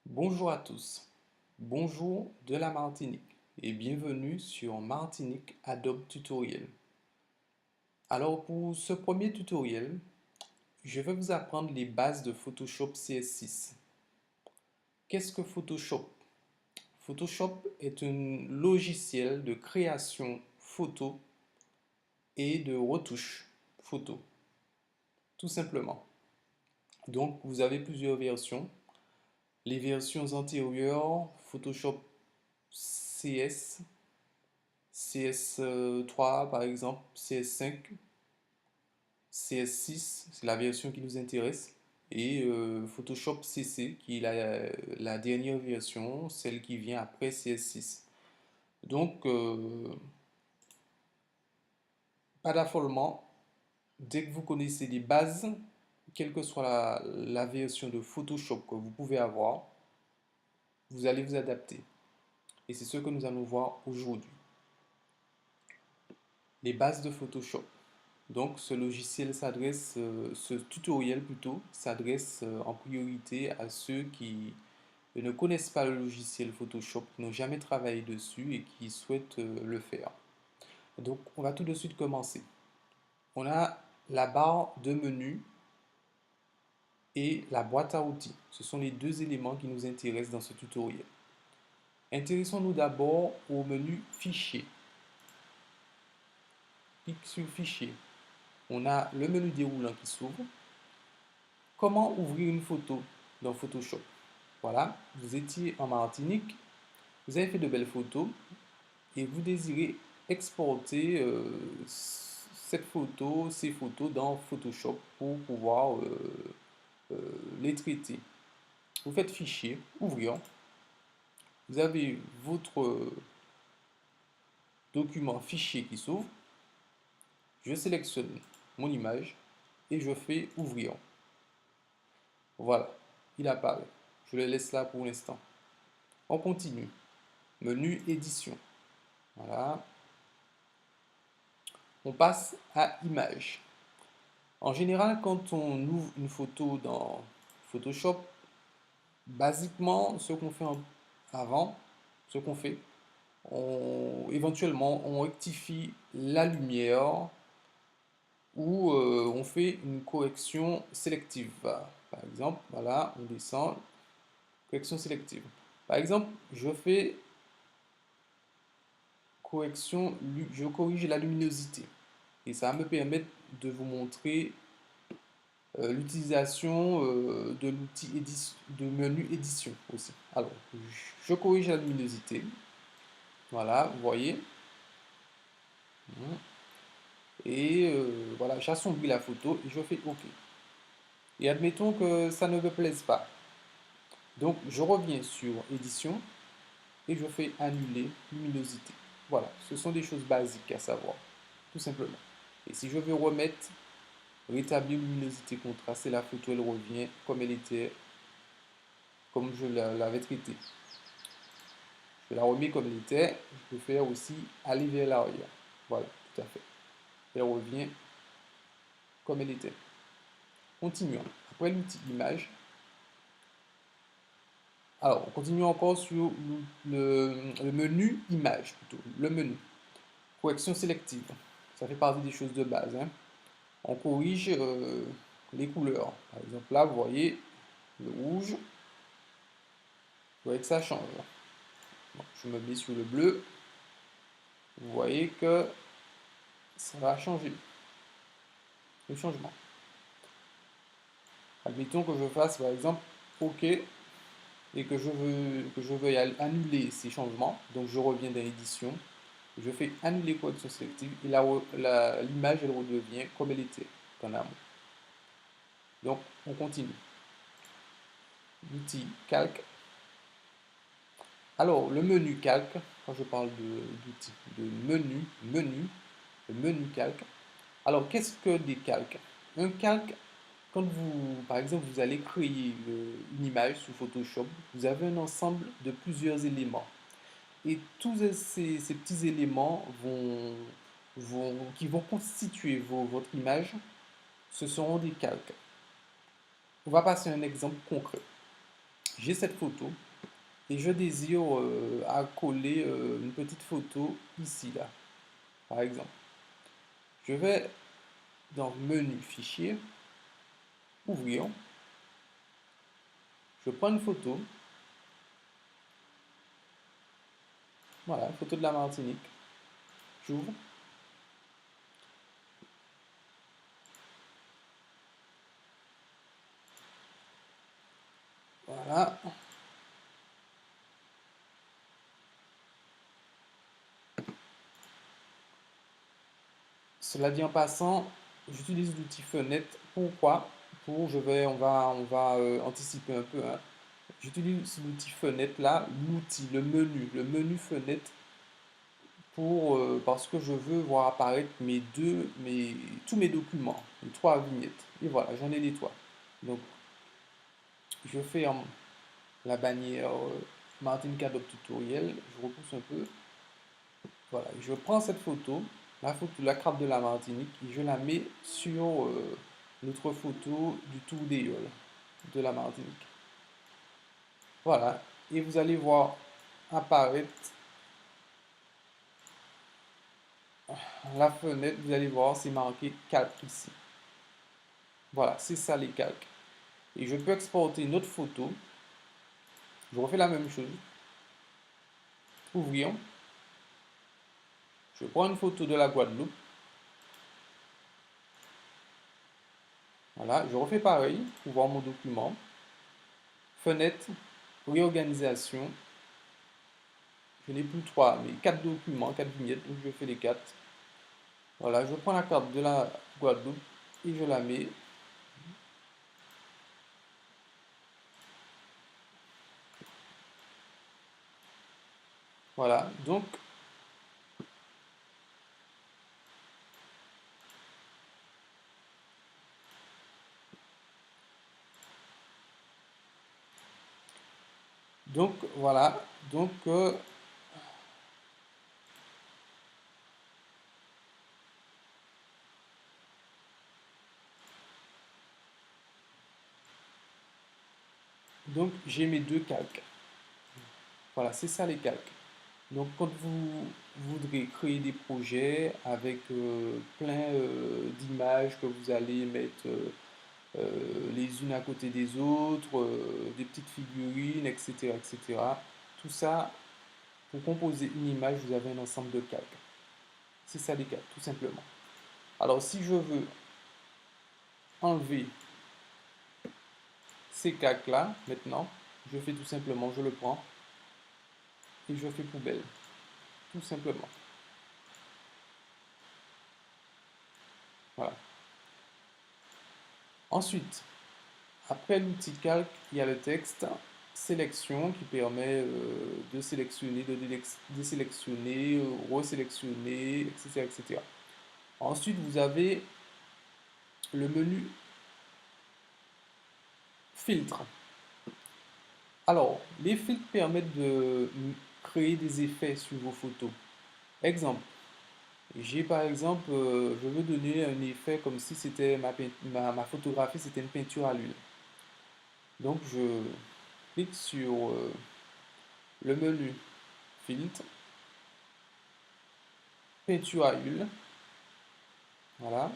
Bonjour à tous, bonjour de la Martinique et bienvenue sur Martinique Adobe Tutoriel. Alors pour ce premier tutoriel, je vais vous apprendre les bases de Photoshop CS6. Qu'est-ce que Photoshop? Photoshop est un logiciel de création photo et de retouche photo, tout simplement. Donc vous avez plusieurs versions. Les versions antérieures, Photoshop CS, CS3 par exemple, CS5, CS6, c'est la version qui nous intéresse, et Photoshop CC, qui est la dernière version, celle qui vient après CS6. Donc, pas d'affolement, dès que vous connaissez les bases, quelle que soit la version de Photoshop que vous pouvez avoir, vous allez vous adapter. Et c'est ce que nous allons voir aujourd'hui. Les bases de Photoshop. Donc ce logiciel s'adresse, ce tutoriel plutôt, s'adresse en priorité à ceux qui ne connaissent pas le logiciel Photoshop, qui n'ont jamais travaillé dessus et qui souhaitent le faire. Donc on va tout de suite commencer. On a la barre de menu et la boîte à outils. Ce sont les deux éléments qui nous intéressent dans ce tutoriel. Intéressons-nous d'abord au menu Fichier. Clique sur Fichier. On a le menu déroulant qui s'ouvre. Comment ouvrir une photo dans Photoshop? Voilà, vous étiez en Martinique, vous avez fait de belles photos et vous désirez exporter cette photo, ces photos dans Photoshop pour pouvoir les traiter. Vous faites Fichier, Ouvrir. Vous avez votre document fichier qui s'ouvre. Je sélectionne mon image et je fais Ouvrir. Voilà, il apparaît. Je le laisse là pour l'instant. On continue. Menu Édition. Voilà. On passe à Images. En général, quand on ouvre une photo dans Photoshop, basiquement, ce qu'on fait avant, ce qu'on fait, éventuellement, on rectifie la lumière ou on fait une correction sélective. Par exemple, voilà, on descend, correction sélective. Par exemple, je fais correction, je corrige la luminosité. Et ça va me permettre de vous montrer l'utilisation de l'outil de menu édition aussi. Alors, je corrige la luminosité. Voilà, vous voyez. Et voilà, j'assombris la photo et je fais OK. Et admettons que ça ne me plaise pas. Donc, je reviens sur édition et je fais annuler luminosité. Voilà, ce sont des choses basiques à savoir, tout simplement. Et si je veux remettre rétablir luminosité contraste et la photo elle revient comme elle était, comme je l'avais traitée. Je la remets comme elle était. Je peux faire aussi aller vers l'arrière. Voilà, tout à fait. Elle revient comme elle était. Continuons. Après l'outil image. Alors, on continue encore sur le menu image plutôt. Le menu. Correction sélective. Ça fait partie des choses de base, hein. On corrige les couleurs. Par exemple, là, vous voyez le rouge. Vous voyez que ça change. Bon, je me mets sur le bleu. Vous voyez que ça va changer. Le changement. Admettons que je fasse par exemple OK et que je veuille annuler ces changements. Donc je reviens dans l'édition. Je fais annuler correction sélective et l'image elle redevient comme elle était en amont. Donc on continue. L'outil calque. Alors le menu calque, quand je parle d'outil, de le menu calque. Alors qu'est-ce que des calques? Un calque, quand vous, par exemple, vous allez créer une image sous Photoshop, vous avez un ensemble de plusieurs éléments. Et tous ces petits éléments qui vont constituer votre image, ce seront des calques. On va passer à un exemple concret. j'ai cette photo et je désire à coller une petite photo ici, là, par exemple. Je vais dans Menu Fichier, Ouvrir. Je prends une photo. Voilà, photo de la Martinique. J'ouvre. Voilà. Cela dit en passant, j'utilise l'outil fenêtre. Pourquoi? On va anticiper un peu, hein. J'utilise l'outil fenêtre là, le menu fenêtre parce que je veux voir apparaître tous mes documents, les trois vignettes. Et voilà, j'en ai les trois. Donc, je ferme la bannière Martinique Adobe Tutoriel, je repousse un peu. Voilà, je prends cette photo, la carte de la Martinique, et je la mets sur notre photo du Tour des Yoles de la Martinique. Voilà, et vous allez voir apparaître la fenêtre, vous allez voir, c'est marqué calque ici. Voilà, c'est ça les calques. Et je peux exporter une autre photo. Je refais la même chose. Ouvrir. Je prends une photo de la Guadeloupe. Voilà, je refais pareil pour voir mon document. Fenêtre, réorganisation. Je n'ai plus trois, mais quatre documents, quatre vignettes, donc je fais les quatre. Voilà, je prends la carte de la Guadeloupe et je la mets. Voilà, donc voilà, donc j'ai mes deux calques. Voilà, c'est ça les calques. Donc, quand vous voudrez créer des projets avec plein d'images que vous allez mettre les unes à côté des autres, des petites figurines, etc., etc., tout ça, pour composer une image, vous avez un ensemble de calques. C'est ça les calques, tout simplement. Alors, si je veux enlever ces calques-là, maintenant, je fais tout simplement, je le prends et je fais poubelle, tout simplement. Voilà. Ensuite, après l'outil calque, il y a le texte sélection qui permet de sélectionner, de désélectionner, resélectionner, etc., etc. Ensuite, vous avez le menu filtre. Alors, les filtres permettent de créer des effets sur vos photos. Exemple, j'ai par exemple, je veux donner un effet comme si c'était ma photographie, c'était une peinture à l'huile. Donc, je clique sur le menu filtre, peinture à huile. Voilà.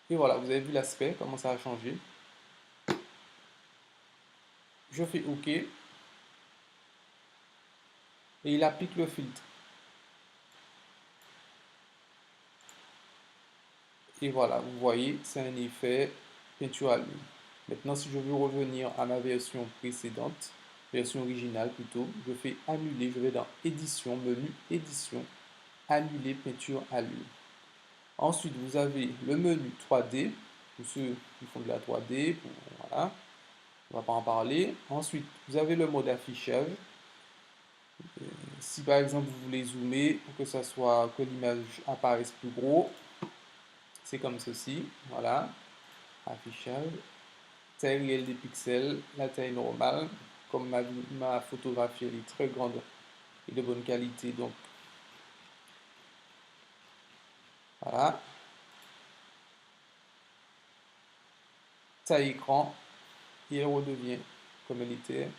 Et voilà, vous avez vu l'aspect, comment ça a changé. Je fais OK et il applique le filtre. Et voilà, vous voyez, c'est un effet peinture à l'huile. Maintenant, si je veux revenir à ma version précédente, version originale plutôt, je fais annuler, je vais dans édition, menu édition, annuler peinture à l'huile. Ensuite, vous avez le menu 3D, pour ceux qui font de la 3D, voilà, on ne va pas en parler. Ensuite, vous avez le mode affichage. Si par exemple vous voulez zoomer pour que l'image apparaisse plus gros, c'est comme ceci. Voilà, affichage, taille réelle des pixels, la taille normale. Comme ma photographie elle est très grande et de bonne qualité, donc voilà. Taille écran et elle redevient comme elle était.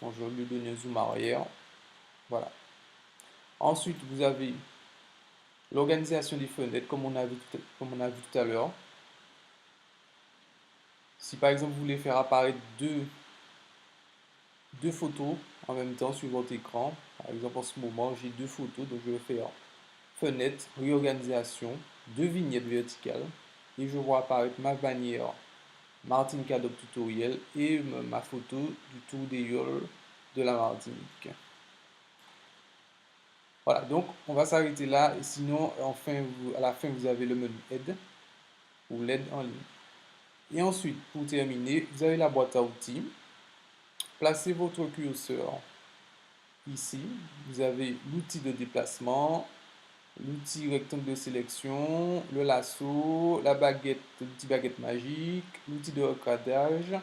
Donc, je vais lui donner un zoom arrière. Voilà. Ensuite, vous avez l'organisation des fenêtres, comme on a vu tout à l'heure. Si par exemple vous voulez faire apparaître deux photos en même temps sur votre écran, par exemple en ce moment j'ai deux photos, donc je vais faire fenêtre, réorganisation, deux vignettes verticales et je vois apparaître ma bannière Martinique Cadre Tutoriel et ma photo du tour des Yoles de la Martinique. Voilà, donc on va s'arrêter là et sinon enfin à la fin vous avez le menu aide ou l'aide en ligne. Et ensuite, pour terminer, vous avez la boîte à outils. Placez votre curseur ici. Vous avez l'outil de déplacement, l'outil rectangle de sélection, le lasso, la baguette, l'outil baguette magique, l'outil de recadrage,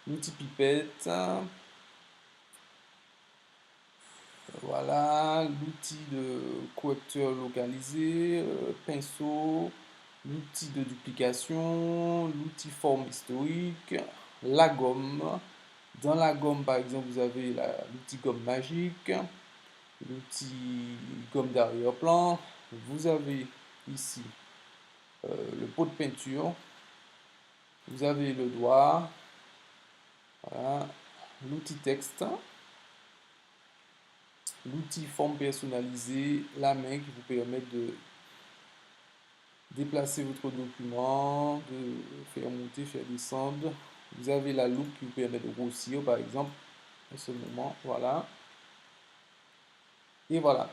l'outil pipette, voilà, l'outil de correcteur localisé, pinceau, l'outil de duplication, l'outil forme historique, la gomme. Dans la gomme, par exemple, vous avez l'outil gomme magique, l'outil gomme d'arrière-plan. Vous avez ici le pot de peinture. Vous avez le doigt, voilà, l'outil texte, l'outil forme personnalisée, la main qui vous permet de déplacer votre document, de faire monter, faire descendre. Vous avez la loupe qui vous permet de grossir, par exemple, en ce moment, voilà. Et voilà.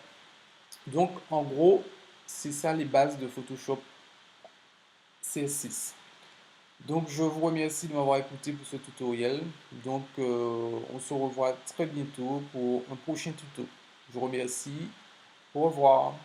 Donc, en gros, c'est ça les bases de Photoshop CS6. Donc, je vous remercie de m'avoir écouté pour ce tutoriel. Donc, on se revoit très bientôt pour un prochain tuto. Je vous remercie. Au revoir.